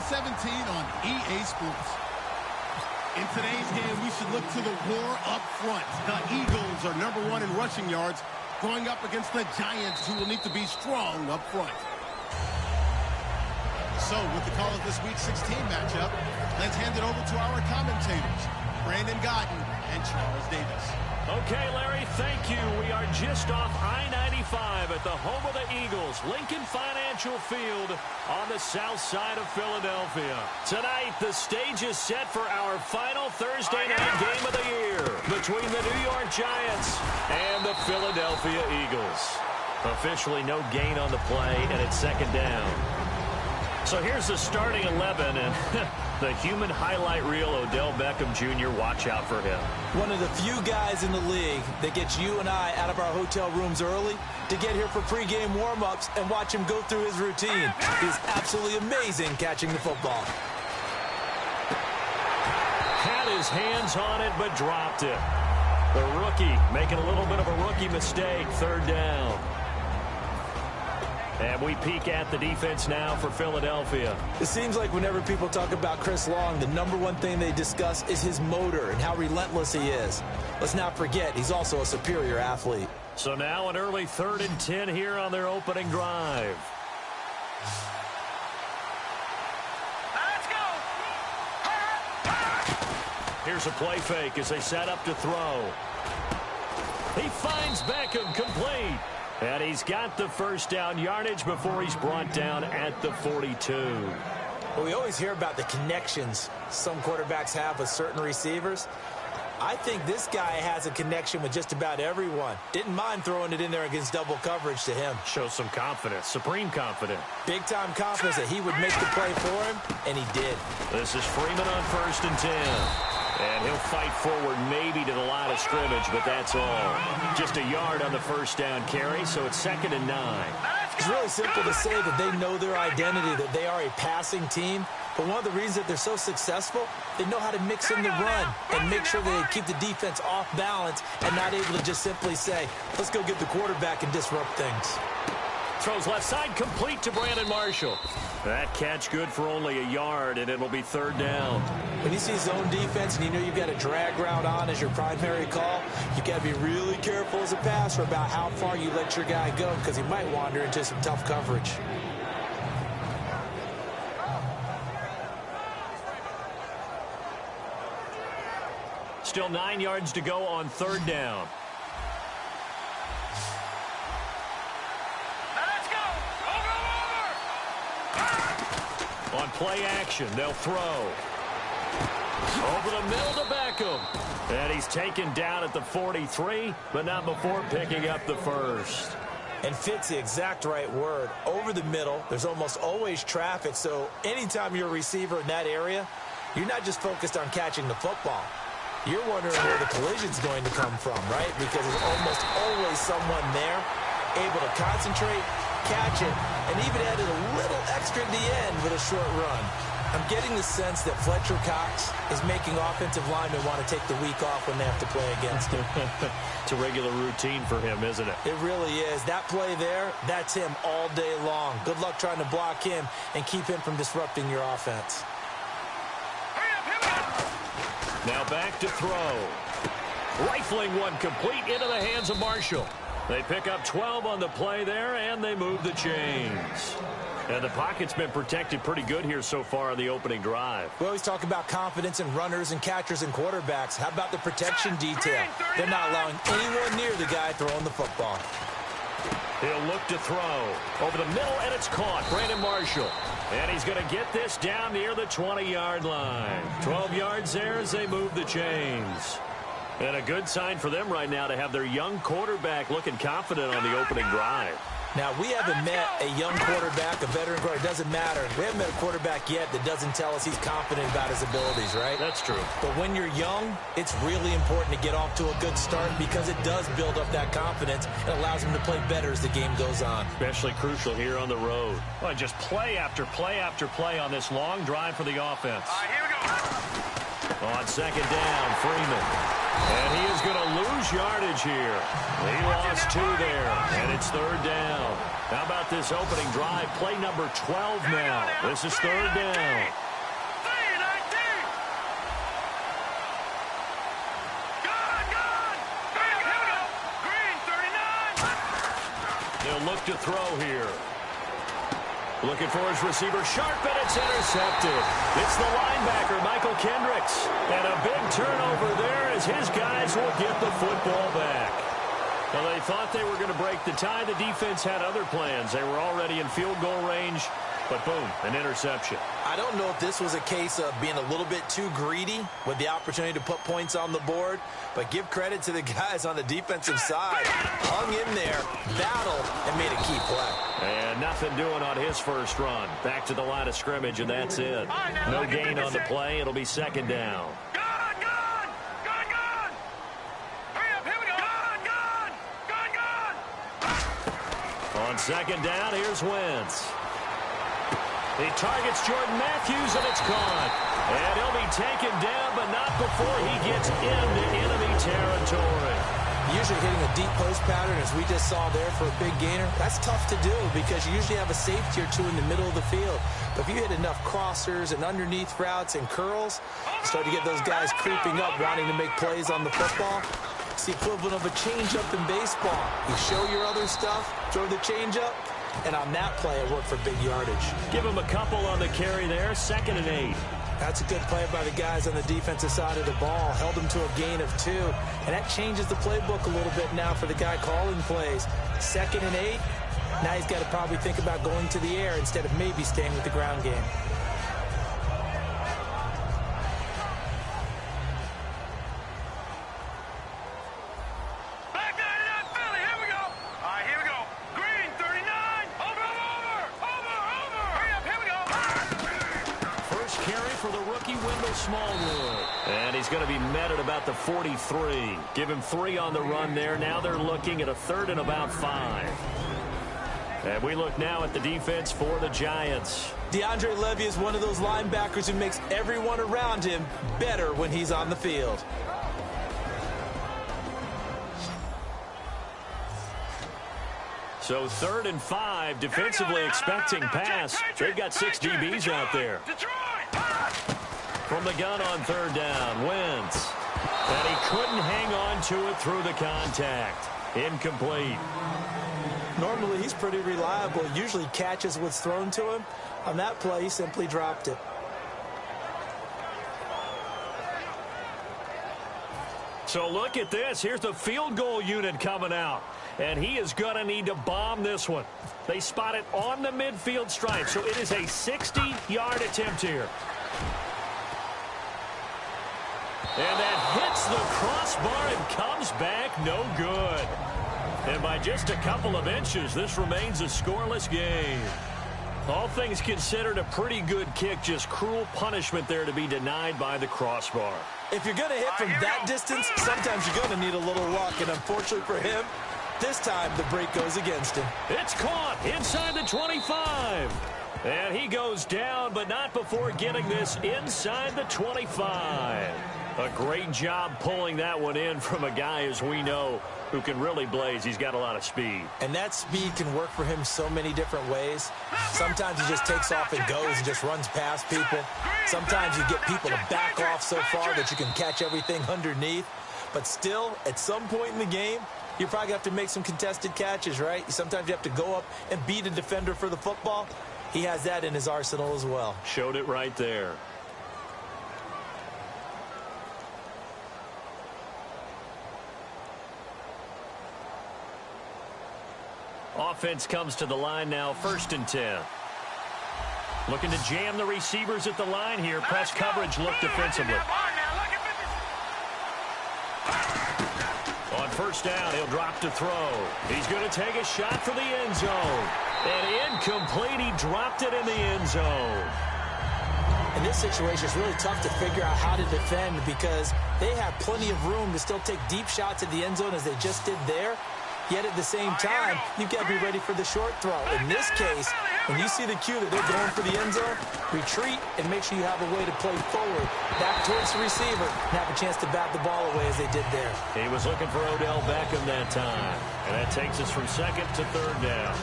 17 on EA Sports. In today's game, we should look to the war up front. The Eagles are #1 in rushing yards, going up against the Giants, who will need to be strong up front. So, with the call of this Week 16 matchup, let's hand it over to our commentators, Brandon Godden and Charles Davis. Okay, Larry, thank you. We are just off I-95 at the home of the Eagles, Lincoln Financial Field on the south side of Philadelphia. Tonight, the stage is set for our final Thursday night game of the year between the New York Giants and the Philadelphia Eagles. Officially no gain on the play, and it's second down. So here's the starting 11, and the human highlight reel, Odell Beckham Jr., watch out for him. One of the few guys in the league that gets you and I out of our hotel rooms early to get here for pregame warm-ups and watch him go through his routine. He's absolutely amazing catching the football. Had his hands on it, but dropped it. The rookie making a little bit of a rookie mistake, third down. And we peek at the defense now for Philadelphia. It seems like whenever people talk about Chris Long, the #1 thing they discuss is his motor and how relentless he is. Let's not forget, he's also a superior athlete. So now an early 3rd and 10 here on their opening drive. Let's go. Here's a play fake as they set up to throw. He finds Beckham complete. And he's got the first down yardage before he's brought down at the 42. Well, we always hear about the connections some quarterbacks have with certain receivers. I think this guy has a connection with just about everyone. Didn't mind throwing it in there against double coverage to him. Shows some confidence, supreme confidence. Big-time confidence that he would make the play for him, and he did. This is Freeman on 1st and 10. And he'll fight forward maybe to the line of scrimmage, but that's all. Just a yard on the first down carry, so it's 2nd and 9. It's really simple to say that they know their identity, that they are a passing team. But one of the reasons that they're so successful, they know how to mix in the run and make sure that they keep the defense off balance and not able to just simply say, let's go get the quarterback and disrupt things. Throws left side complete to Brandon Marshall. That catch good for only a yard, and it'll be 3rd down. When you see zone defense and you know you've got a drag route on as your primary call, you've got to be really careful as a passer about how far you let your guy go because he might wander into some tough coverage. Still 9 yards to go on 3rd down. On play action, they'll throw. Over the middle to Beckham. And he's taken down at the 43, but not before picking up the first. And fit's the exact right word. Over the middle, there's almost always traffic, so anytime you're a receiver in that area, you're not just focused on catching the football. You're wondering where the collision's going to come from, right? Because there's almost always someone there able to concentrate, catch it, and even added a little extra at the end with a short run. I'm getting the sense that Fletcher Cox is making offensive linemen want to take the week off when they have to play against him. It's a regular routine for him, isn't it? It really is. That play there, that's him all day long. Good luck trying to block him and keep him from disrupting your offense. Now back to throw. Rifling one complete into the hands of Marshall. They pick up 12 on the play there, and they move the chains. And the pocket's been protected pretty good here so far on the opening drive. We always talk about confidence in runners and catchers and quarterbacks. How about the protection detail? They're not allowing anyone near the guy throwing the football. He'll look to throw. Over the middle, and it's caught. Brandon Marshall. And he's going to get this down near the 20-yard line. 12 yards there as they move the chains. And a good sign for them right now to have their young quarterback looking confident on the opening drive. Now, we haven't met a young quarterback, a veteran quarterback. It doesn't matter. We haven't met a quarterback yet that doesn't tell us he's confident about his abilities, right? That's true. But when you're young, it's really important to get off to a good start because it does build up that confidence and allows him to play better as the game goes on. Especially crucial here on the road. Well, just play after play after play on this long drive for the offense. All right, here we go. On second down, Freeman. And he is going to lose yardage here. He lost 2 there, and it's 3rd down. How about this opening drive? Play number 12 now. This is 3rd down. They'll look to throw here. Looking for his receiver, sharp, and it's intercepted. It's the linebacker, Michael Kendricks. And a big turnover there as his guys will get the football back. Well, they thought they were going to break the tie. The defense had other plans. They were already in field goal range, but boom, an interception. I don't know if this was a case of being a little bit too greedy with the opportunity to put points on the board, but give credit to the guys on the defensive side. Hung in there, battled, and made a key play. And nothing doing on his first run. Back to the line of scrimmage, and that's it. No gain on the play. It'll be 2nd down. On 2nd down, here's Wentz. He targets Jordan Matthews, and it's caught. And he'll be taken down, but not before he gets into enemy territory. Usually hitting a deep post pattern, as we just saw there for a big gainer, that's tough to do because you usually have a safety or 2 in the middle of the field. But if you hit enough crossers and underneath routes and curls, you start to get those guys creeping up, wanting to make plays on the football. It's the equivalent of a changeup in baseball. You show your other stuff, throw the changeup, and on that play, it worked for big yardage. Give him a couple on the carry there, 2nd and 8. That's a good play by the guys on the defensive side of the ball. Held them to a gain of 2. And that changes the playbook a little bit now for the guy calling plays. 2nd and 8. Now he's got to probably think about going to the air instead of maybe staying with the ground game. Smallwood. And he's going to be met at about the 43. Give him 3 on the run there. Now they're looking at a 3rd and about 5. And we look now at the defense for the Giants. DeAndre Levy is one of those linebackers who makes everyone around him better when he's on the field. So 3rd and 5, defensively expecting pass. They've got 6 DBs out there. From the gun on 3rd down, Wentz. And he couldn't hang on to it through the contact. Incomplete. Normally, he's pretty reliable. Usually catches what's thrown to him. On that play, he simply dropped it. So look at this. Here's the field goal unit coming out. And he is going to need to bomb this one. They spot it on the midfield stripe. So it is a 60-yard attempt here. And that hits the crossbar and comes back no good. And by just a couple of inches, this remains a scoreless game. All things considered, a pretty good kick, just cruel punishment there to be denied by the crossbar. If you're going to hit from that distance, sometimes you're going to need a little luck. And unfortunately for him, this time the break goes against him. It's caught inside the 25. And he goes down, but not before getting this inside the 25. A great job pulling that one in from a guy, as we know, who can really blaze. He's got a lot of speed. And that speed can work for him so many different ways. Sometimes he just takes off and goes and just runs past people. Sometimes you get people to back off so far that you can catch everything underneath. But still, at some point in the game, you probably have to make some contested catches, right? Sometimes you have to go up and beat a defender for the football. He has that in his arsenal as well. Showed it right there. Offense comes to the line now, 1st and 10. Looking to jam the receivers at the line here. Press coverage look defensively. On 1st down, he'll drop to throw. He's going to take a shot for the end zone. And incomplete, he dropped it in the end zone. In this situation, it's really tough to figure out how to defend because they have plenty of room to still take deep shots at the end zone as they just did there. Yet at the same time, you've got to be ready for the short throw. In this case, When you see the cue that they're going for the end zone, retreat and make sure you have a way to play forward, back towards the receiver, and have a chance to bat the ball away as they did there. He was looking for Odell Beckham that time. And that takes us from second to third down.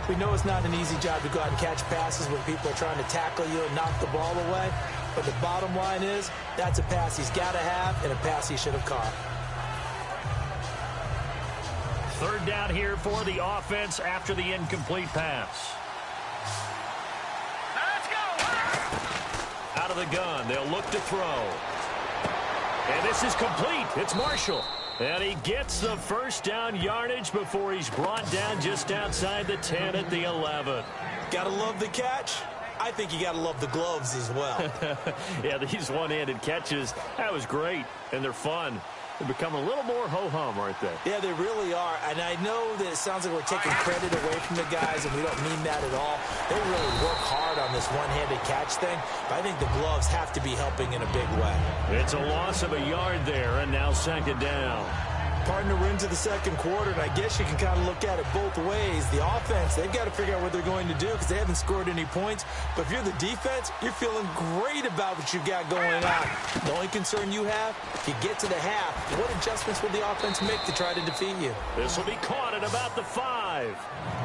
We know it's not an easy job to go out and catch passes when people are trying to tackle you and knock the ball away. But the bottom line is, that's a pass he's got to have and a pass he should have caught. Third down here for the offense after the incomplete pass. Let's go. Out of the gun, they'll look to throw. And this is complete. It's Marshall. And he gets the first down yardage before he's brought down just outside the 10 at the 11. Gotta love the catch. I think you gotta love the gloves as well. Yeah, these one-handed catches, that was great. And they're fun. They're becoming a little more ho-hum, aren't they? Yeah, they really are. And I know that it sounds like we're taking credit away from the guys, and we don't mean that at all. They really work hard on this one-handed catch thing, but I think the gloves have to be helping in a big way. It's a loss of a yard there, and now second down. Partner, we're into the second quarter, and I guess you can kind of look at it both ways. The offense, they've got to figure out what they're going to do because they haven't scored any points. But if you're the defense, you're feeling great about what you've got going on. The only concern you have, if you get to the half, what adjustments will the offense make to try to defeat you? This will be caught at about the 5.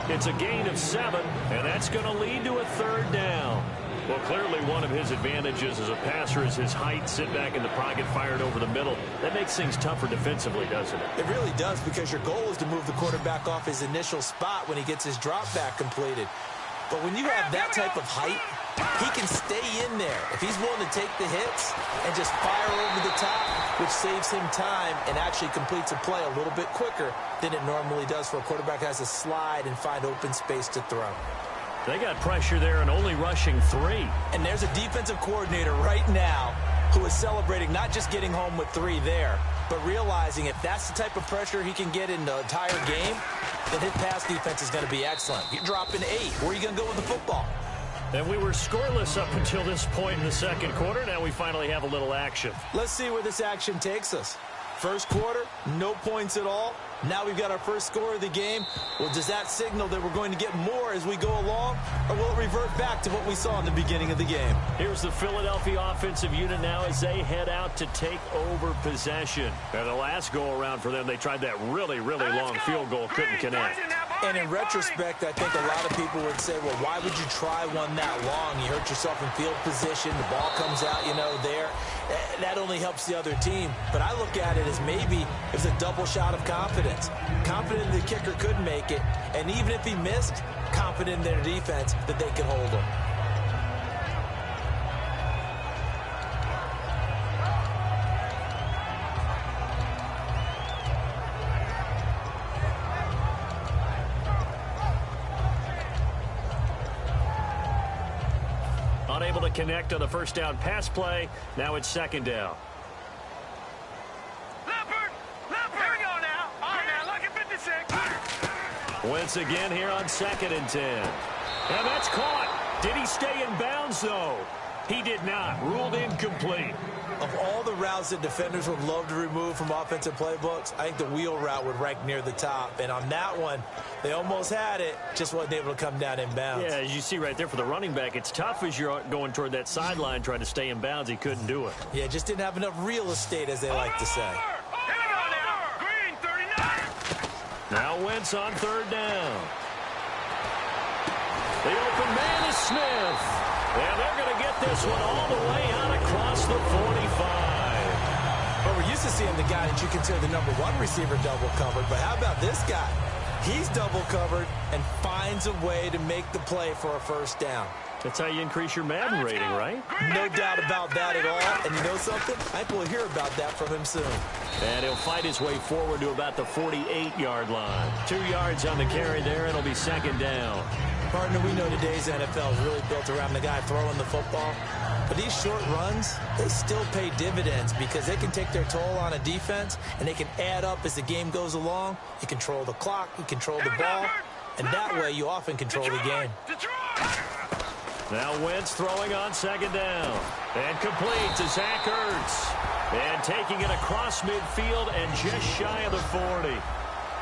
It's a gain of 7, and that's going to lead to a third down. Well, clearly one of his advantages as a passer is his height. Sit back in the pocket, fired over the middle. That makes things tougher defensively, doesn't it? It really does, because your goal is to move the quarterback off his initial spot when he gets his drop back completed. But when you have that type of height, he can stay in there if he's willing to take the hits and just fire over the top, which saves him time and actually completes a play a little bit quicker than it normally does for a quarterback who has to slide and find open space to throw. They got pressure there and only rushing 3. And there's a defensive coordinator right now who is celebrating not just getting home with 3 there, but realizing if that's the type of pressure he can get in the entire game, then his pass defense is going to be excellent. You're dropping 8. Where are you going to go with the football? And we were scoreless up until this point in the second quarter. Now we finally have a little action. Let's see where this action takes us. First quarter, no points at all. Now we've got our first score of the game. Well, does that signal that we're going to get more as we go along, or will it revert back to what we saw in the beginning of the game? Here's the Philadelphia offensive unit now as they head out to take over possession. And the last go-around for them, they tried that really long field goal, couldn't connect. And in retrospect, I think a lot of people would say, well, why would you try one that long? You hurt yourself in field position. The ball comes out, there. That only helps the other team. But I look at it as maybe it was a double shot of confidence. Confident the kicker could make it. And even if he missed, confident in their defense that they could hold him. Unable to connect on the first down pass play. Now it's second down. Leopard! Here we go now. All right, now, look at 56. Wentz again here on 2nd and 10. And that's caught. Did he stay in bounds, though? He did not. Ruled incomplete. Of all the routes that defenders would love to remove from offensive playbooks, I think the wheel route would rank near the top. And on that one, they almost had it, just wasn't able to come down in bounds. Yeah, as you see right there for the running back, it's tough as you're going toward that sideline trying to stay in bounds. He couldn't do it. Yeah, just didn't have enough real estate, as they like to say. Here we go now. Green 39. Now Wentz on third down. The open man is Smith. And they're going to get this one all the way out across the 45. Well, we're used to seeing the guy that you consider the number 1 receiver double covered, but how about this guy? He's double covered and finds a way to make the play for a first down. That's how you increase your Madden rating, right? No doubt about that at all. And you know something? I think we'll hear about that from him soon. And he'll fight his way forward to about the 48-yard line. 2 yards on the carry there. It'll be second down. Partner, we know today's NFL is really built around the guy throwing the football. But these short runs, they still pay dividends because they can take their toll on a defense, and they can add up as the game goes along. You control the clock, you control the ball, and that way you often control the game. Now Wentz throwing on second down. And complete to Zach Ertz. And taking it across midfield and just shy of the 40.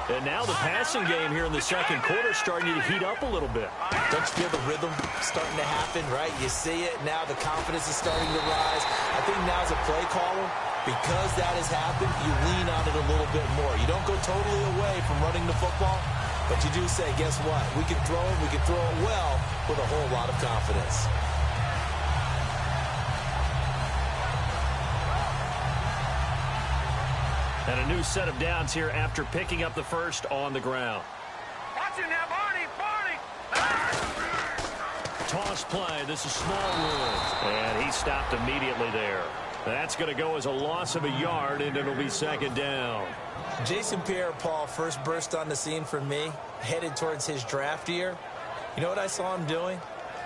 And now the passing game here in the second quarter starting to heat up a little bit. Don't you feel the rhythm starting to happen, right? You see it now. The confidence is starting to rise. I think now as a play caller, because that has happened, you lean on it a little bit more. You don't go totally away from running the football, but you do say, guess what? We can throw it. We can throw it well with a whole lot of confidence. And a new set of downs here after picking up the first on the ground. Watch it now, Barney! Toss play. This is Smallwood. And he stopped immediately there. That's going to go as a loss of a yard, and it'll be second down. Jason Pierre-Paul first burst on the scene for me, headed towards his draft year. You know what I saw him doing?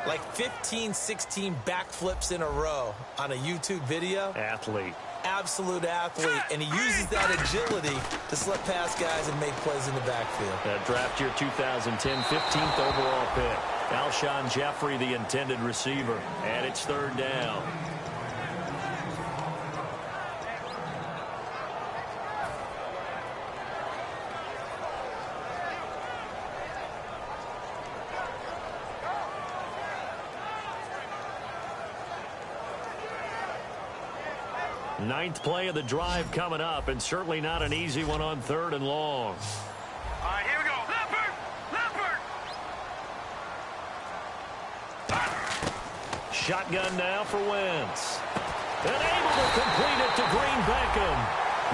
Like 15, 16 backflips in a row on a YouTube video. Athlete. Absolute athlete, and he uses that agility to slip past guys and make plays in the backfield. That draft year 2010, 15th overall pick. Alshon Jeffrey, the intended receiver, and it's third down. Ninth play of the drive coming up, and certainly not an easy one on third and long. All right, here we go. Leopard! Shotgun now for Wentz. And able to complete it to Green Beckham.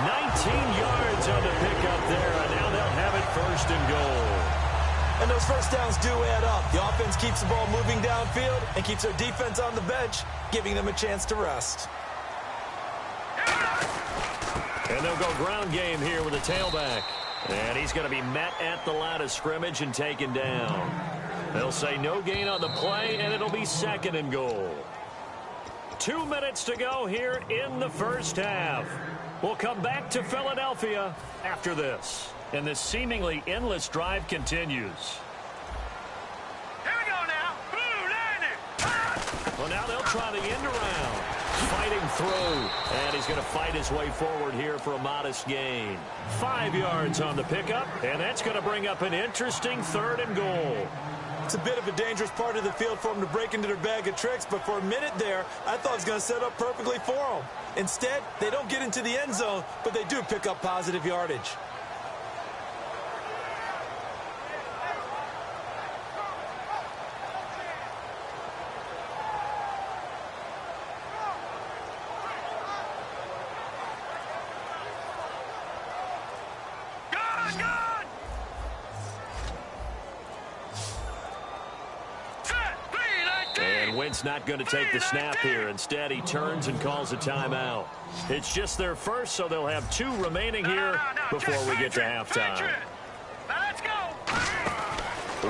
19 yards on the pickup there, and now they'll have it first and goal. And those first downs do add up. The offense keeps the ball moving downfield and keeps their defense on the bench, giving them a chance to rest. And they'll go ground game here with a tailback. And he's going to be met at the line of scrimmage and taken down. They'll say no gain on the play, and it'll be second and goal. 2 minutes to go here in the first half. We'll come back to Philadelphia after this. And this seemingly endless drive continues. Here we go now. Blue Lightning! Well, now they'll try the end around. Fighting through, and he's going to fight his way forward here for a modest gain. 5 yards on the pickup, and that's going to bring up an interesting third and goal. It's a bit of a dangerous part of the field for them to break into their bag of tricks, but for a minute there, I thought it was going to set up perfectly for them. Instead, they don't get into the end zone, but they do pick up positive yardage. Not going to take the snap here. Instead, he turns and calls a timeout. It's just their first, so they'll have 2 remaining here before we get to halftime. Let's go!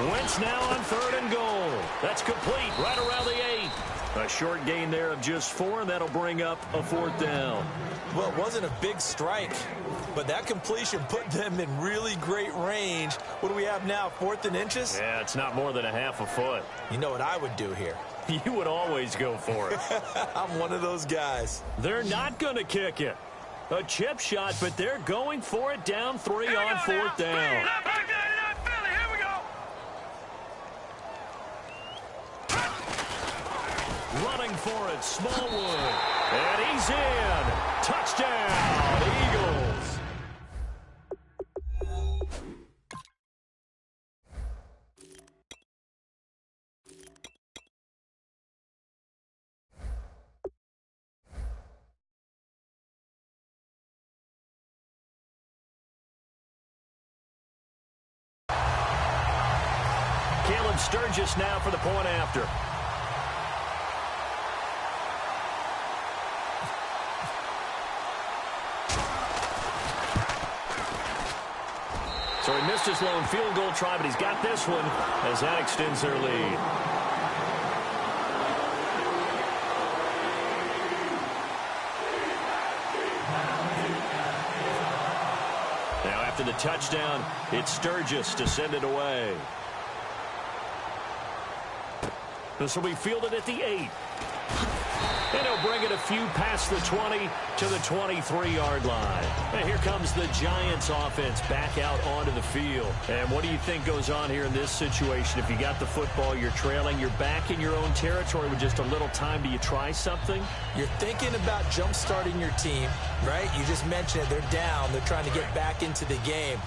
Wentz now on third and goal. That's complete right around the 8. A short gain there of just 4, and that'll bring up a fourth down. Well, it wasn't a big strike, but that completion put them in really great range. What do we have now, 4th and inches? Yeah, it's not more than a half a foot. You know what I would do here? You would always go for it. I'm one of those guys. They're not going to kick it. A chip shot, but they're going for it down 3 on fourth down. Here we go! Running for it, Smallwood. And he's in. Touchdown, Eagles. Sturgis now for the point after. So he missed his lone field goal try, but he's got this one as that extends their lead. Now after the touchdown, it's Sturgis to send it away. This will be fielded at the 8. And he'll bring it a few past the 20 to the 23-yard line. And here comes the Giants offense back out onto the field. And what do you think goes on here in this situation? If you got the football, you're trailing, you're back in your own territory with just a little time. Do you try something? You're thinking about jump-starting your team, right? You just mentioned it. They're down. They're trying to get back into the game.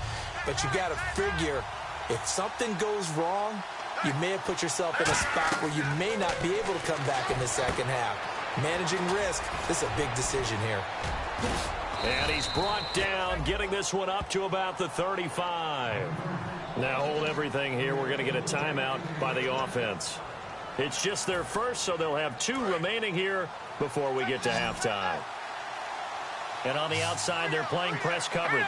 But you got to figure if something goes wrong, you may have put yourself in a spot where you may not be able to come back in the second half. Managing risk, this is a big decision here. And he's brought down, getting this one up to about the 35. Now hold everything here. We're going to get a timeout by the offense. It's just their first, so they'll have 2 remaining here before we get to halftime. And on the outside, they're playing press coverage.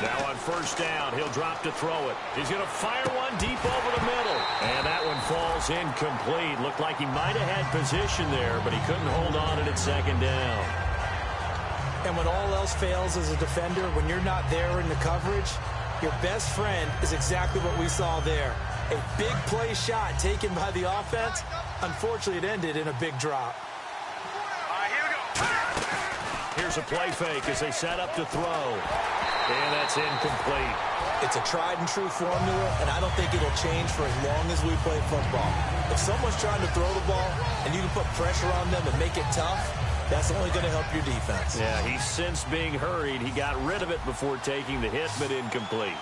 Now on first down, he'll drop to throw it. He's going to fire one deep over the middle. And that one falls incomplete. Looked like he might have had position there, but he couldn't hold on at second down. And when all else fails as a defender, when you're not there in the coverage, your best friend is exactly what we saw there. A big play shot taken by the offense. Unfortunately, it ended in a big drop. All right, here we go. Here's a play fake as they set up to throw. And that's incomplete. It's a tried-and-true formula, and I don't think it'll change for as long as we play football. If someone's trying to throw the ball and you can put pressure on them and make it tough, that's only going to help your defense. Yeah, he's since being hurried. He got rid of it before taking the hit, but incomplete.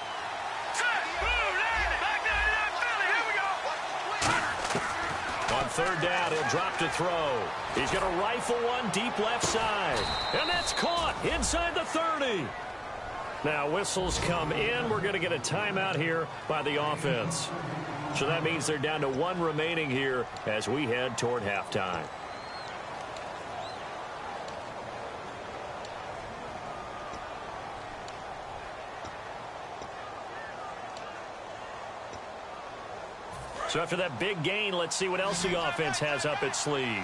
On third down, he'll drop to throw. He's going to rifle one deep left side. And that's caught inside the 30. Now whistles come in. We're going to get a timeout here by the offense. So that means they're down to 1 remaining here as we head toward halftime. So after that big gain, let's see what else the offense has up its sleeve.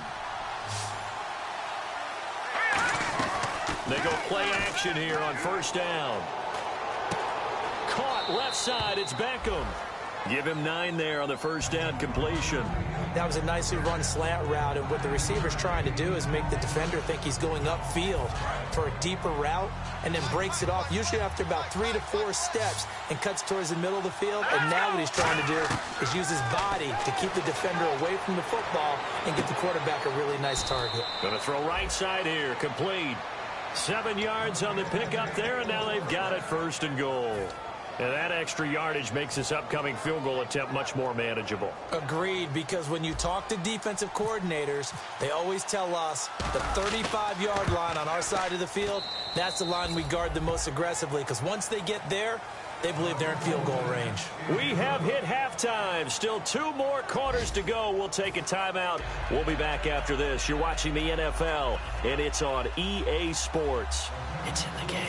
They go play action here on first down. Caught left side. It's Beckham. Give him 9 there on the first down completion. That was a nicely run slant route, and what the receiver's trying to do is make the defender think he's going upfield for a deeper route and then breaks it off, usually after about 3 to 4 steps, and cuts towards the middle of the field. And now what he's trying to do is use his body to keep the defender away from the football and get the quarterback a really nice target. Going to throw right side here. Complete. 7 yards on the pickup there, and now they've got it first and goal. And that extra yardage makes this upcoming field goal attempt much more manageable. Agreed, because when you talk to defensive coordinators, they always tell us the 35-yard line on our side of the field, that's the line we guard the most aggressively, because once they get there, they believe they're in field goal range. We have hit halftime. Still 2 more quarters to go. We'll take a timeout. We'll be back after this. You're watching the NFL, and it's on EA Sports. It's in the game.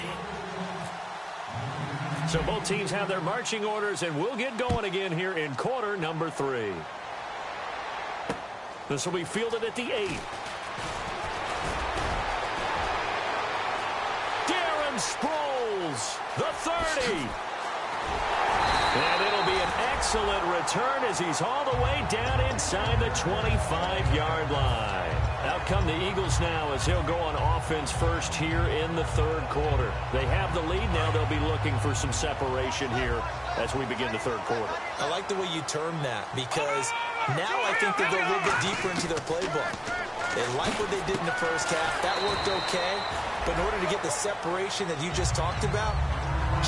So both teams have their marching orders, and we'll get going again here in quarter number 3. This will be fielded at the 8. Darren Sproles, the 30. And it'll be an excellent return as he's all the way down inside the 25-yard line. Out come the Eagles now as he'll go on offense first here in the 3rd quarter. They have the lead now. They'll be looking for some separation here as we begin the 3rd quarter. I like the way you term that, because now I think they go a little bit deeper into their playbook. They like what they did in the first half. That worked okay. But in order to get the separation that you just talked about,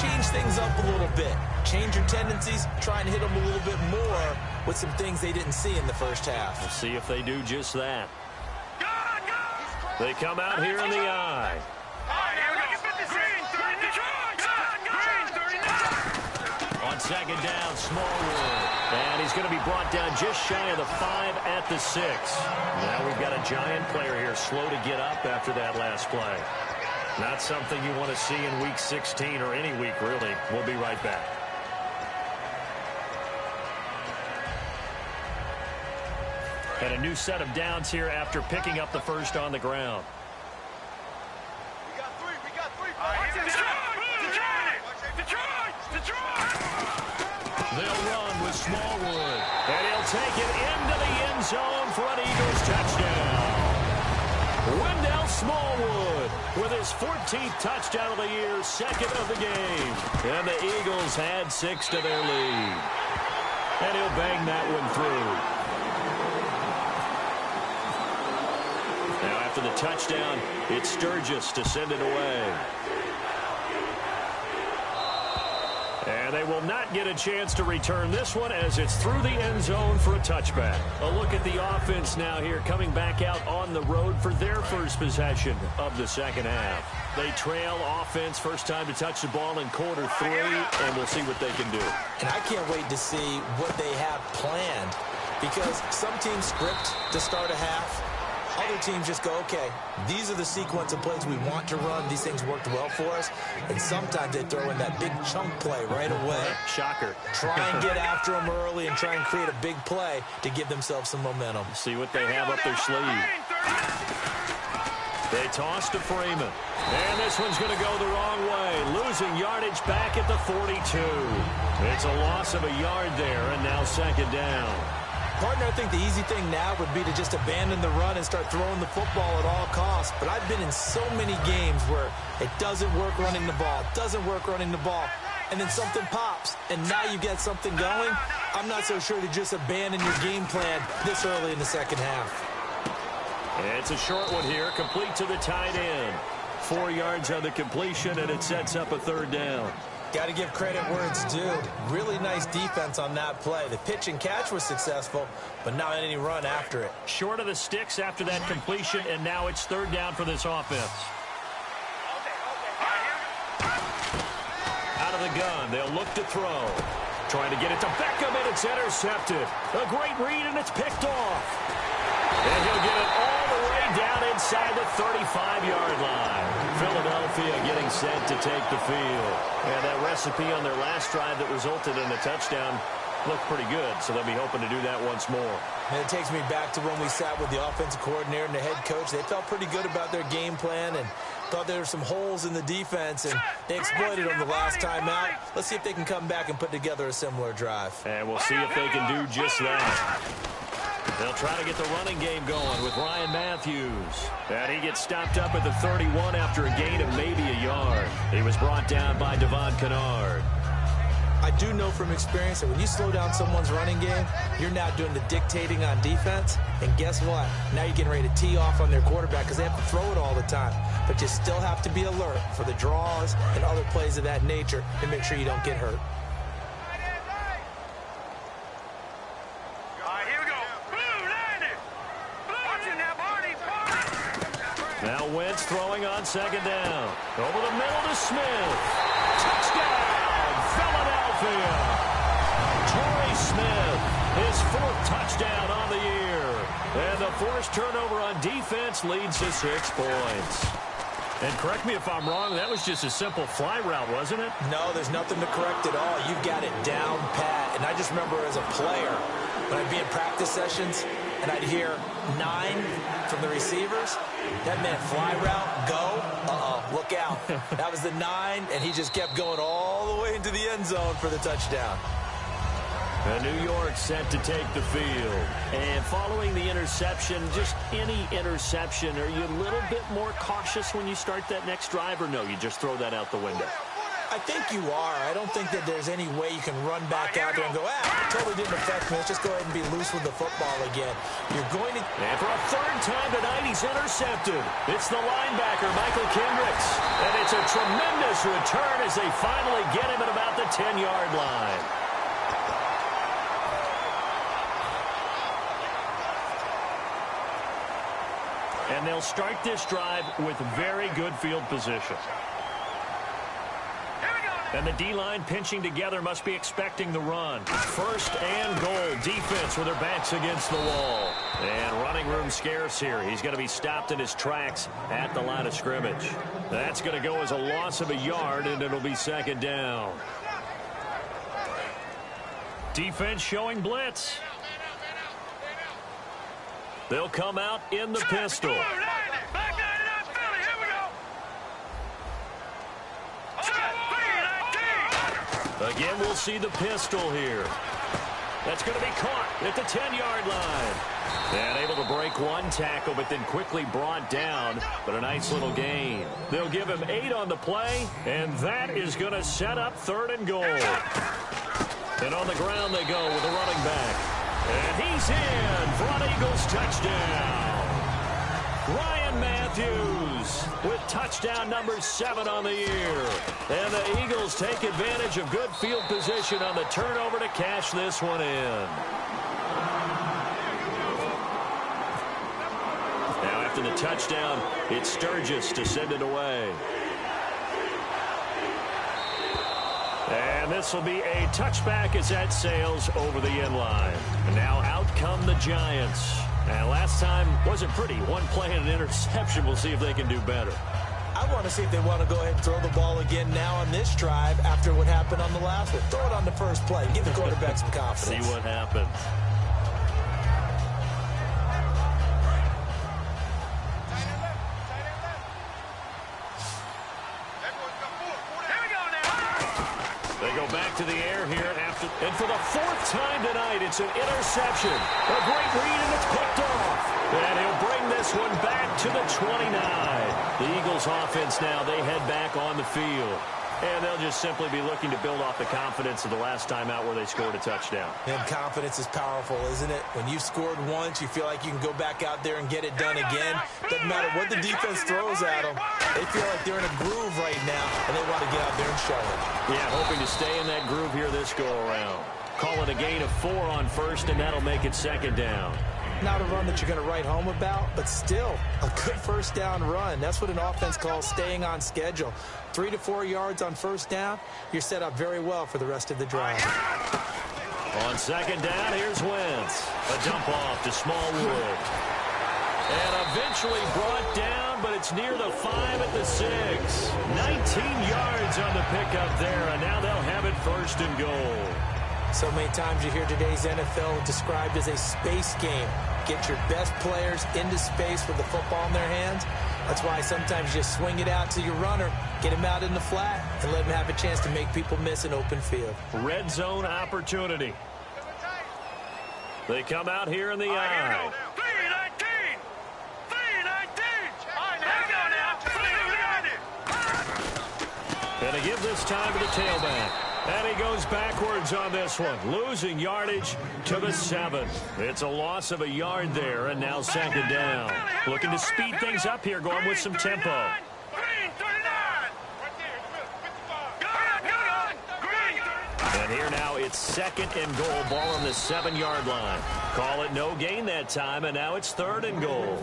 change things up a little bit. Change your tendencies. Try and hit them a little bit more with some things they didn't see in the first half. We'll see if they do just that. They come out here in the eye. On second down, Smallwood. And he's going to be brought down just shy of the 5 at the 6. Now we've got a Giant player here slow to get up after that last play. Not something you want to see in Week 16 or any week, really. We'll be right back. And a new set of downs here after picking up the first on the ground. We got 3. They'll run with Smallwood. And he'll take it into the end zone for an Eagles touchdown. Smallwood with his 14th touchdown of the year, second of the game. And the Eagles add 6 to their lead. And he'll bang that one through. Now after the touchdown, it's Sturgis to send it away. And they will not get a chance to return this one as it's through the end zone for a touchback. A look at the offense now here coming back out on the road for their first possession of the second half. They trail offense first time to touch the ball in quarter 3, and we'll see what they can do. And I can't wait to see what they have planned because some teams script to start a half. Other teams just go, okay, these are the sequence of plays we want to run. These things worked well for us. And sometimes they throw in that big chunk play right away. Shocker. Try and get after them early and try and create a big play to give themselves some momentum. See what they have up their sleeve. They toss to Freeman. And this one's going to go the wrong way. Losing yardage back at the 42. It's a loss of a yard there, and now second down. Partner, I think the easy thing now would be to just abandon the run and start throwing the football at all costs. But I've been in so many games where it doesn't work running the ball, and then something pops, and now you get something going. I'm not so sure to just abandon your game plan this early in the second half. And it's a short one here, complete to the tight end. 4 yards on the completion, and it sets up a third down. Got to give credit where it's due. Really nice defense on that play. The pitch and catch was successful, but not any run after it. Short of the sticks after that completion, and now it's third down for this offense. Out of the gun, they'll look to throw. Trying to get it to Beckham, and it's intercepted. A great read, and it's picked off. And he'll get it all the way down inside the 35-yard line. Philadelphia getting set to take the field. And that recipe on their last drive that resulted in a touchdown looked pretty good, so they'll be hoping to do that once more. And it takes me back to when we sat with the offensive coordinator and the head coach. They felt pretty good about their game plan and thought there were some holes in the defense, and they exploited them the last time out. Let's see if they can come back and put together a similar drive. And we'll see if they can do just that. They'll try to get the running game going with Ryan Matthews. And he gets stopped up at the 31 after a gain of maybe a yard. He was brought down by Devon Kennard. I do know from experience that when you slow down someone's running game, you're now doing the dictating on defense. And guess what? Now you're getting ready to tee off on their quarterback because they have to throw it all the time. But you still have to be alert for the draws and other plays of that nature and make sure you don't get hurt. Now Wentz throwing on second down. Over the middle to Smith. Touchdown, Philadelphia. Torrey Smith, his 4th touchdown on the year. And the forced turnover on defense leads to 6 points. And correct me if I'm wrong, that was just a simple fly route, wasn't it? No, there's nothing to correct at all. You've got it down pat. And I just remember as a player, when I'd be in practice sessions, and I'd hear 9 from the receivers, that meant fly route, go, look out. That was the 9, and he just kept going all the way into the end zone for the touchdown. And New York set to take the field. And following the interception, just any interception, are you a little bit more cautious when you start that next drive, or no, you just throw that out the window? I think you are. I don't think that there's any way you can run back out there and go, it totally didn't affect me. Let's just go ahead and be loose with the football again. You're going to... And for a 3rd time tonight, he's intercepted. It's the linebacker, Michael Kendricks. And it's a tremendous return as they finally get him at about the 10-yard line. And they'll start this drive with very good field position. And the D-line pinching together must be expecting the run. 1st and goal. Defense with their backs against the wall. And running room scarce here. He's going to be stopped in his tracks at the line of scrimmage. That's going to go as a loss of a yard, and it'll be second down. Defense showing blitz. They'll come out in the pistol. Again, we'll see the pistol here. That's going to be caught at the 10-yard line. And able to break one tackle, but then quickly brought down. But a nice little gain. They'll give him 8 on the play, and that is going to set up 3rd and goal. And on the ground they go with a running back. And he's in for an Eagles touchdown. Ryan Matthews with touchdown number 7 on the year. And the Eagles take advantage of good field position on the turnover to cash this one in. Now after the touchdown, it's Sturgis to send it away. And this will be a touchback as that sails over the end line. And now out come the Giants. And last time wasn't pretty. One play and an interception. We'll see if they can do better. I want to see if they want to go ahead and throw the ball again now on this drive after what happened on the last one. Throw it on the first play. Give the quarterback some confidence. See what happens. They go back to the air here after, and for the 4th time tonight, it's an interception. A great read, and it's picked off. And he'll bring this one back to the 29. The Eagles offense now, they head back on the field. And they'll just simply be looking to build off the confidence of the last time out where they scored a touchdown. And confidence is powerful, isn't it? When you've scored once, you feel like you can go back out there and get it done again. Doesn't matter what the defense throws at them. They feel like they're in a groove right now, and they want to get out there and show it. Yeah, hoping to stay in that groove here this go-around. Call it a gain of 4 on first, and that'll make it 2nd down. Not a run that you're going to write home about, but still a good first down run. That's what an offense calls staying on schedule. 3 to 4 yards on first down, you're set up very well for the rest of the drive. On 2nd down, here's Wentz. A dump off to Smallwood. And eventually brought down, but it's near the 5 at the 6. 19 yards on the pickup there, and now they'll have it 1st and goal. So many times you hear today's NFL described as a space game. Get your best players into space with the football in their hands. That's why sometimes you just swing it out to your runner, get him out in the flat, and let him have a chance to make people miss an open field. Red zone opportunity. They come out here in the eye. 319! 319! All right, now, And they give this time to the tailback. And he goes backwards on this one, losing yardage to the 7. It's a loss of a yard there, and now 2nd down. Looking to speed things up here, going with some tempo. And here now it's 2nd and goal, ball on the 7-yard line. Call it no gain that time, and now it's 3rd and goal.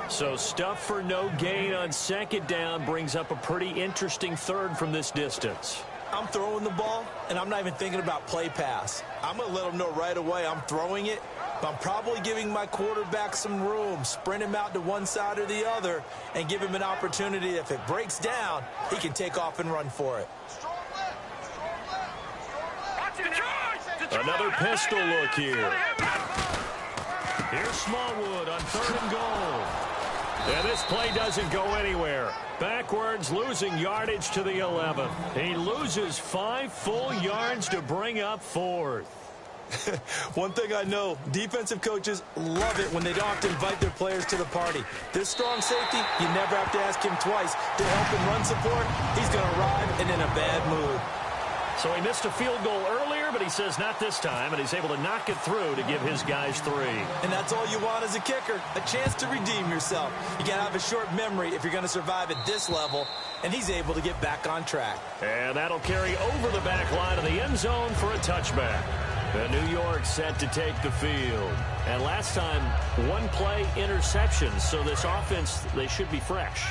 So stuff for no gain on 2nd down brings up a pretty interesting 3rd from this distance. I'm throwing the ball, and I'm not even thinking about play pass. I'm going to let them know right away I'm throwing it, but I'm probably giving my quarterback some room, sprint him out to one side or the other, and give him an opportunity. If it breaks down, he can take off and run for it. Another pistol look here. Here's Smallwood on 3rd and goal. And this play doesn't go anywhere. Backwards, losing yardage to the 11. He loses 5 full yards to bring up 4th. One thing I know, defensive coaches love it when they don't have to invite their players to the party. This strong safety, you never have to ask him twice to help him run support. He's going to arrive and in a bad mood. So he missed a field goal earlier, but he says not this time, and he's able to knock it through to give his guys 3. And that's all you want as a kicker, a chance to redeem yourself. You got to have a short memory if you're going to survive at this level, and he's able to get back on track. And that'll carry over the back line of the end zone for a touchback. And New York set to take the field. And last time, 1 play interception, so this offense, they should be fresh.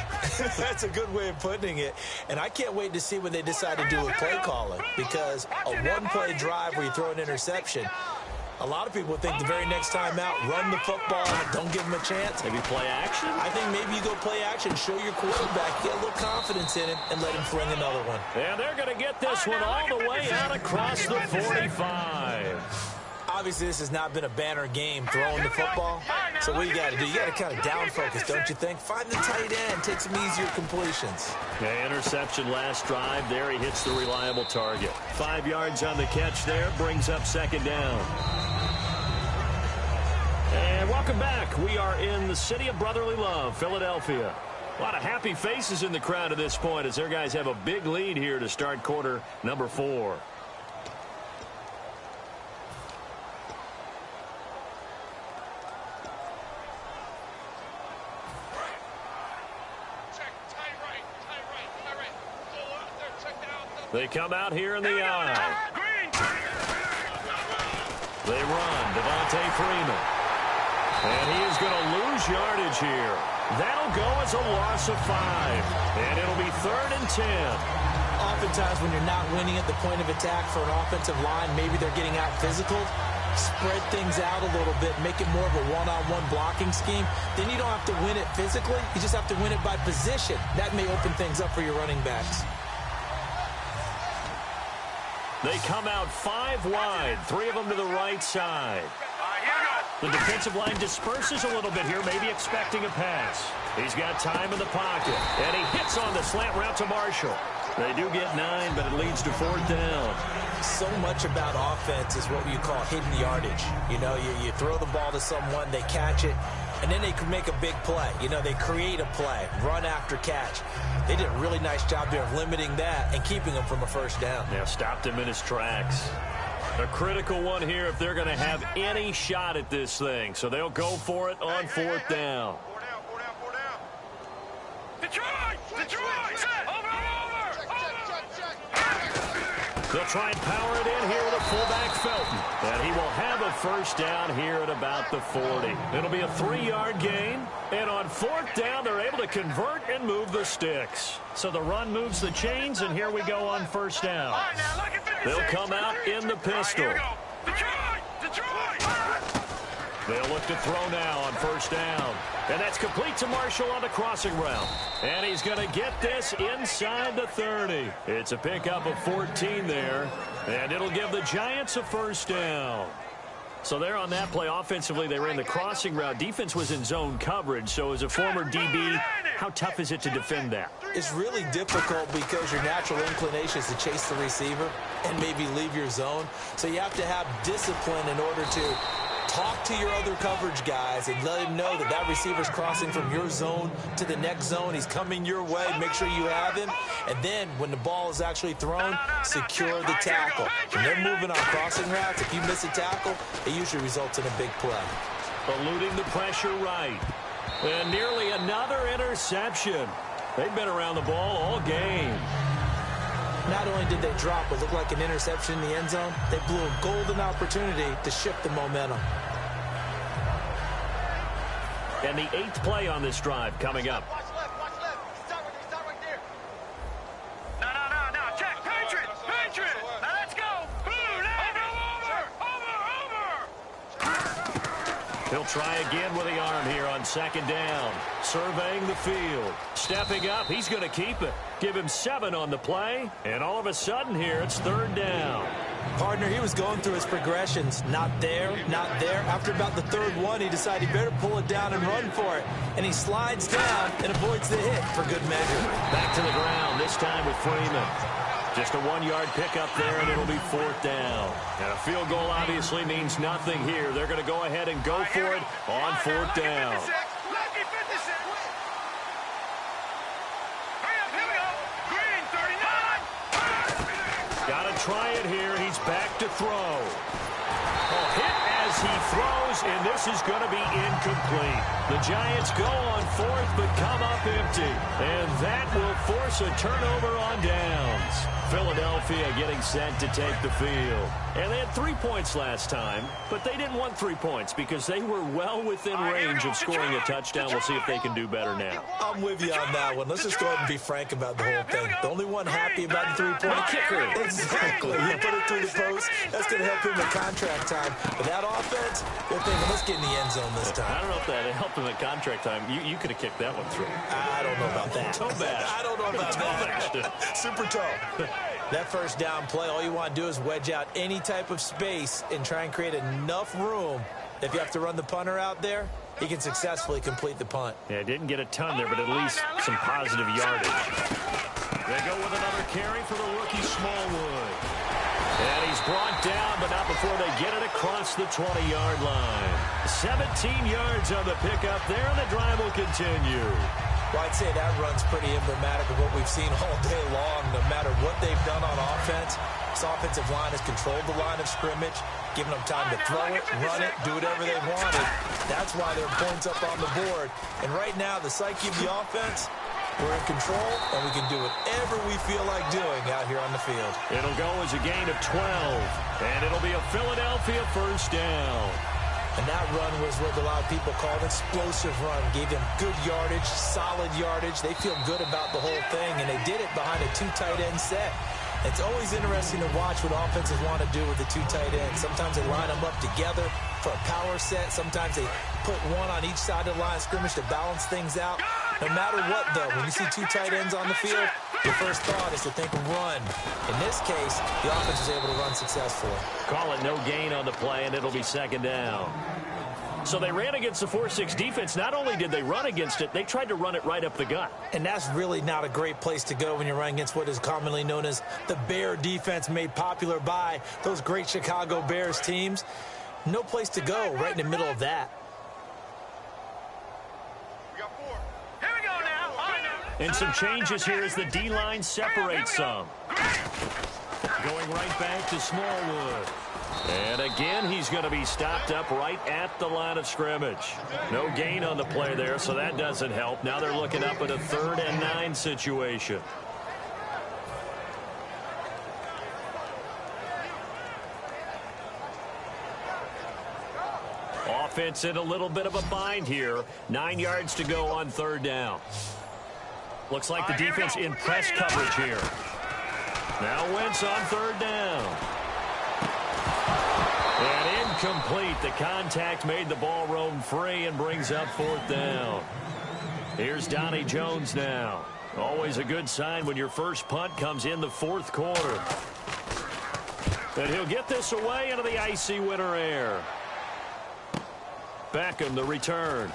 That's a good way of putting it. And I can't wait to see when they decide to do a play calling, because a 1-play drive where you throw an interception, a lot of people think the very next time out, run the football, don't give them a chance. Maybe play action? I think maybe you go play action, show your quarterback, get a little confidence in him, and let him fling another one. And they're going to get this one all the way out across the 45. Obviously, this has not been a banner game throwing the football. So what you got to do, you got to kind of down focus, don't you think? Find the tight end, take some easier completions. Yeah, interception last drive. There he hits the reliable target. 5 yards on the catch there, brings up second down. And welcome back. We are in the city of brotherly love, Philadelphia. A lot of happy faces in the crowd at this point as their guys have a big lead here to start quarter number 4. They come out here in the eye. They run. Devontae Freeman. And he is going to lose yardage here. That'll go as a loss of 5. And it'll be 3rd and 10. Oftentimes when you're not winning at the point of attack for an offensive line, maybe they're getting out physical. Spread things out a little bit. Make it more of a one-on-one blocking scheme. Then you don't have to win it physically. You just have to win it by position. That may open things up for your running backs. They come out 5 wide, 3 of them to the right side. The defensive line disperses a little bit here, maybe expecting a pass. He's got time in the pocket, and he hits on the slant route to Marshall. They do get 9, but it leads to 4th down. So much about offense is what you call hidden yardage. You know, you throw the ball to someone, they catch it, and then they can make a big play. You know, they create a play, run after catch. They did a really nice job there of limiting that and keeping him from a first down. Yeah, stopped him in his tracks. A critical one here if they're going to have any shot at this thing. So they'll go for it on 4th down. Detroit! They'll try and power it in here with a fullback Felton. And he will have a first down here at about the 40. It'll be a 3-yard gain. And on 4th down, they're able to convert and move the sticks. So the run moves the chains, and here we go on first down. They'll come out in the pistol. They'll look to throw now on first down. And that's complete to Marshall on the crossing route. And he's going to get this inside the 30. It's a pickup of 14 there. And it'll give the Giants a first down. So there on that play, offensively, they ran the crossing route. Defense was in zone coverage. So as a former DB, how tough is it to defend that? It's really difficult because your natural inclination is to chase the receiver and maybe leave your zone. So you have to have discipline in order to talk to your other coverage guys and let him know that that receiver's crossing from your zone to the next zone. He's coming your way. Make sure you have him. And then when the ball is actually thrown, secure the tackle. When they're moving on crossing routes, if you miss a tackle, it usually results in a big play. Eluding the pressure right. And nearly another interception. They've been around the ball all game. Not only did they drop what looked like an interception in the end zone, they blew a golden opportunity to shift the momentum. And the 8th play on this drive coming up. Watch left. Start right there. No. Check. Patriot. Now let's go. Over. He'll try again with the arm here on second down. Surveying the field. Stepping up. He's going to keep it. Give him 7 on the play. And all of a sudden here, it's 3rd down. Partner, he was going through his progressions. Not there. After about the 3rd one, he decided he better pull it down and run for it. And he slides down and avoids the hit for good measure. Back to the ground, this time with Freeman. Just a 1-yard pickup there, and it'll be 4th down. And a field goal obviously means nothing here. They're going to go ahead and go for it on 4th down. Got to try it here. He's back to throw. Hit as he throws, and this is going to be incomplete. The Giants go on 4th, but come up empty. And that will force a turnover on downs. Philadelphia getting set to take the field. And they had 3 points last time, but they didn't want 3 points because they were well within range of scoring a touchdown. We'll see if they can do better now. I'm with you on that one. Let's just go ahead and be frank about the whole thing. The only one happy about the 3-point kicker. Exactly. You put it through the post. That's going to help him in contract time. But that offense, they're thinking, let's get in the end zone this time. I don't know if that helped him at contract time. You could have kicked that one through. I don't know about that. Toe bash. I don't know about that. Toe bashed it. Super toe. That first down play, all you want to do is wedge out any type of space and try and create enough room. If you have to run the punter out there, he can successfully complete the punt. Yeah, didn't get a ton there, but at least some positive yardage. They go with another carry for the rookie Smallwood. And he's brought down, but not before they get it across the 20-yard line. 17 yards on the pickup there, and the drive will continue. Well, I'd say that run's pretty emblematic of what we've seen all day long. No matter what they've done on offense, this offensive line has controlled the line of scrimmage, giving them time to throw it, run it, do whatever they wanted. That's why there are points up on the board. And right now, the psyche of the offense, we're in control, and we can do whatever we feel like doing out here on the field. It'll go as a gain of 12, and it'll be a Philadelphia first down. And that run was what a lot of people call an explosive run. Gave them good yardage, solid yardage. They feel good about the whole thing, and they did it behind a two tight end set. It's always interesting to watch what offenses want to do with the two tight ends. Sometimes they line them up together for a power set. Sometimes they put one on each side of the line of scrimmage to balance things out. No matter what, though, when you see two tight ends on the field, your first thought is to think run. In this case, the offense was able to run successfully. Call it no gain on the play, and it'll be second down. So they ran against the 4-6 defense. Not only did they run against it, they tried to run it right up the gut. And that's really not a great place to go when you're running against what is commonly known as the Bear defense, made popular by those great Chicago Bears teams. No place to go right in the middle of that. And some changes here as the D-line separates some. Going right back to Smallwood. And again, he's going to be stopped up right at the line of scrimmage. No gain on the play there, so that doesn't help. Now they're looking up at a 3rd and 9 situation. Offense in a little bit of a bind here. 9 yards to go on 3rd down. Looks like the defense in press coverage here. Now Wentz on 3rd down. And incomplete. The contact made the ball roam free and brings up 4th down. Here's Donnie Jones now. Always a good sign when your first punt comes in the 4th quarter. And he'll get this away into the icy winter air. Beckham, the return.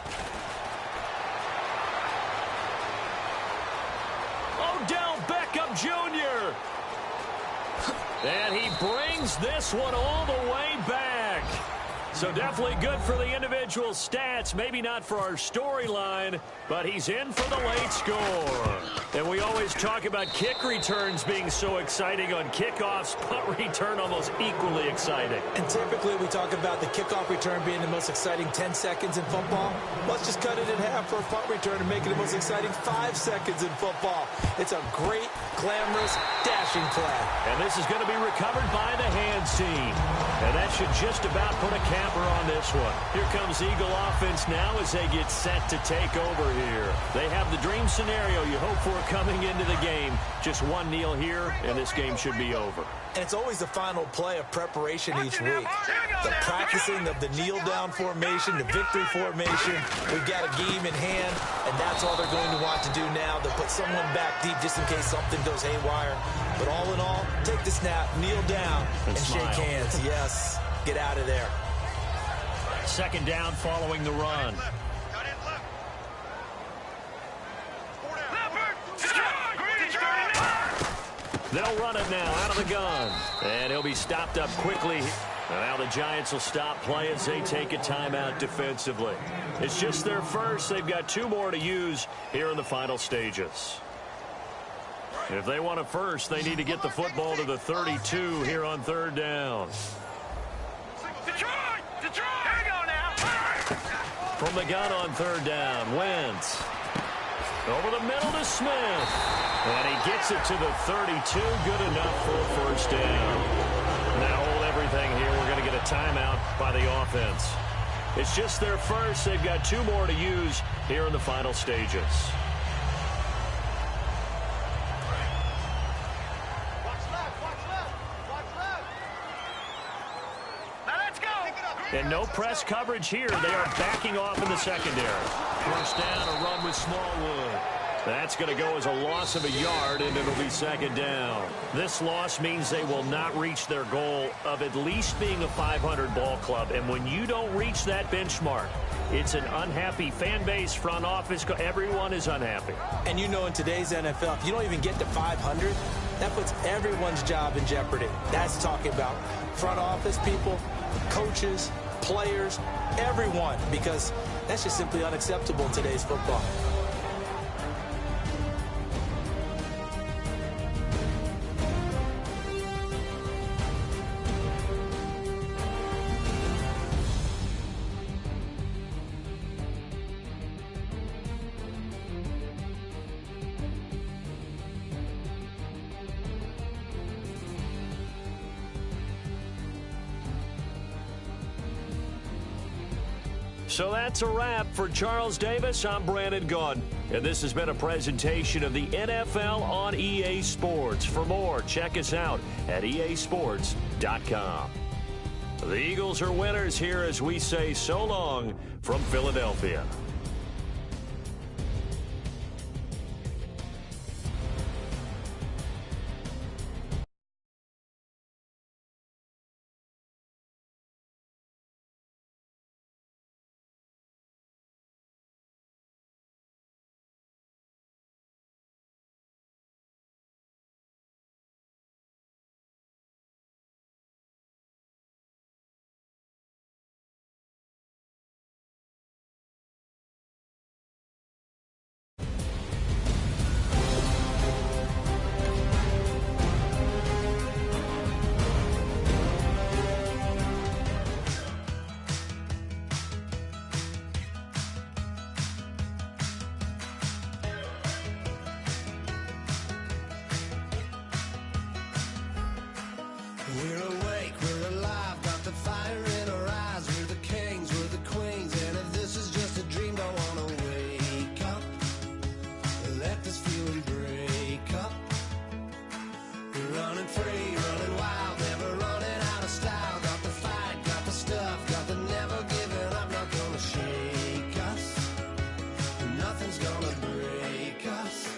Odell Beckham Jr. And he brings this one all the way back. So definitely good for the individual stats. Maybe not for our storyline, but he's in for the late score. And we always talk about kick returns being so exciting on kickoffs. Punt return almost equally exciting. And typically we talk about the kickoff return being the most exciting 10 seconds in football. Let's just cut it in half for a punt return and make it the most exciting 5 seconds in football. It's a great, glamorous, dashing play. And this is going to be recovered by the hands team. And that should just about put a capper on this one. Here comes Eagle offense now as they get set to take over here. They have the dream scenario you hope for coming into the game. Just one kneel here, and this game should be over. And it's always the final play of preparation each week. The practicing of the kneel-down formation, the victory formation. We've got a game in hand, and that's all they're going to want to do now. They'll put someone back deep just in case something goes haywire. But all in all, take the snap, kneel down, and shake hands. Yes, get out of there. Second down following the run. They'll run it now out of the gun. And he'll be stopped up quickly. And now the Giants will stop play as they take a timeout defensively. It's just their first. They've got 2 more to use here in the final stages. If they want a first, they need to get the football to the 32 here on 3rd down. Detroit! Here we go now! From the gun on 3rd down, Wentz. Over the middle to Smith. And he gets it to the 32. Good enough for a first down. Now hold everything here. We're going to get a timeout by the offense. It's just their first. They've got 2 more to use here in the final stages. And no press coverage here. They are backing off in the secondary. First down, a run with Smallwood. That's going to go as a loss of a yard, and it'll be second down. This loss means they will not reach their goal of at least being a 500 ball club. And when you don't reach that benchmark, it's an unhappy fan base, front office. Everyone is unhappy. And you know, in today's NFL, if you don't even get to 500, that puts everyone's job in jeopardy. That's talking about front office people, coaches, players, everyone, because that's just simply unacceptable in today's football. So that's a wrap for Charles Davis. I'm Brandon Gaudin, and this has been a presentation of the NFL on EA Sports. For more, check us out at easports.com. The Eagles are winners here as we say so long from Philadelphia. We're awake, we're alive, got the fire in our eyes. We're the kings, we're the queens, and if this is just a dream, don't wanna wake up. Let this feeling break up. We're running free, running wild, never running out of style. Got the fight, got the stuff, got the never giving up. Not gonna shake us, nothing's gonna break us.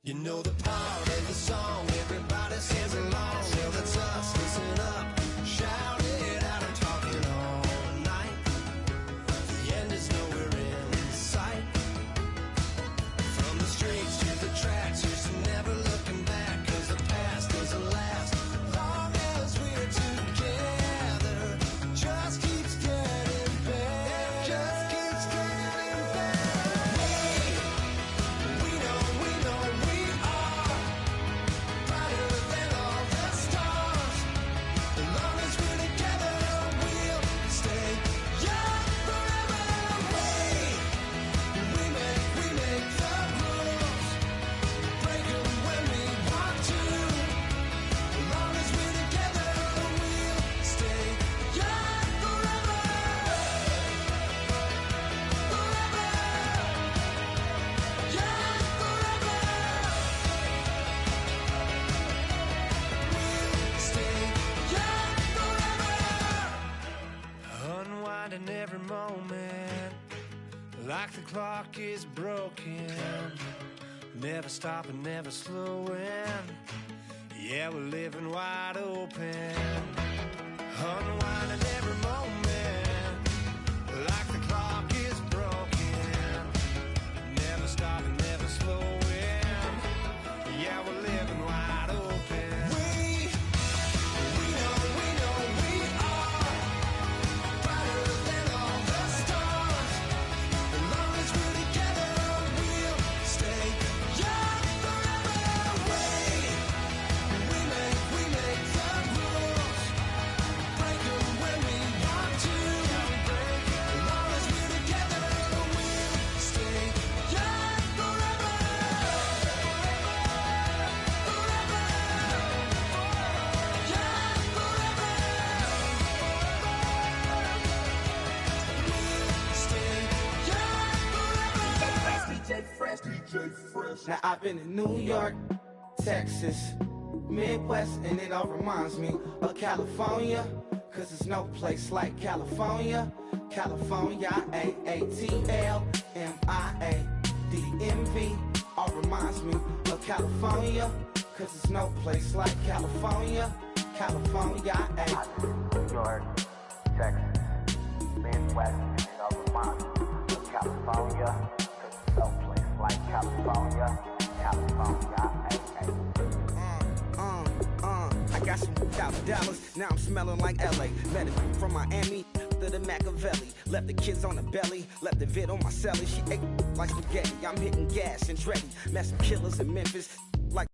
You know the part of the song, everybody sings along. Well, that's us, listen up, shout it out, I'm talking all night. The end is nowhere in sight. From the streets to the tracks, here's to never looking back, cause the past doesn't last. Long as we're together, just keeps getting better, just keeps getting better. We know we are brighter than all the stars. As long as we're together, we'll stay young forever. We make the rules, break them when we want to. As long as we're together, we'll stay young forever. Forever. Young forever. We'll stay young forever. Unwinding every moment, like the clock is broken. Never stopping, never slowing. Yeah, we're living wide open. Unwinding every moment, like the clock is broken. Never stopping, never slowing. Yeah, we're living wide open. We know we are brighter than all the stars. As long as we're together, we'll stay young forever. Now I've been in New York, Texas, Midwest, and it all reminds me of California, cause there's no place like California. California, AATLMIADMV, all reminds me of California, cause there's no place like California. California, New York, Texas, Midwest, and it all reminds me of California, cause there's no place like California. California, I got some $1,000, now I'm smelling like LA. Met it from Miami to the Machiavelli. Left the kids on the belly, left the vid on my celly. She ate like spaghetti, I'm hitting gas and Dreddy. Met some killers in Memphis, like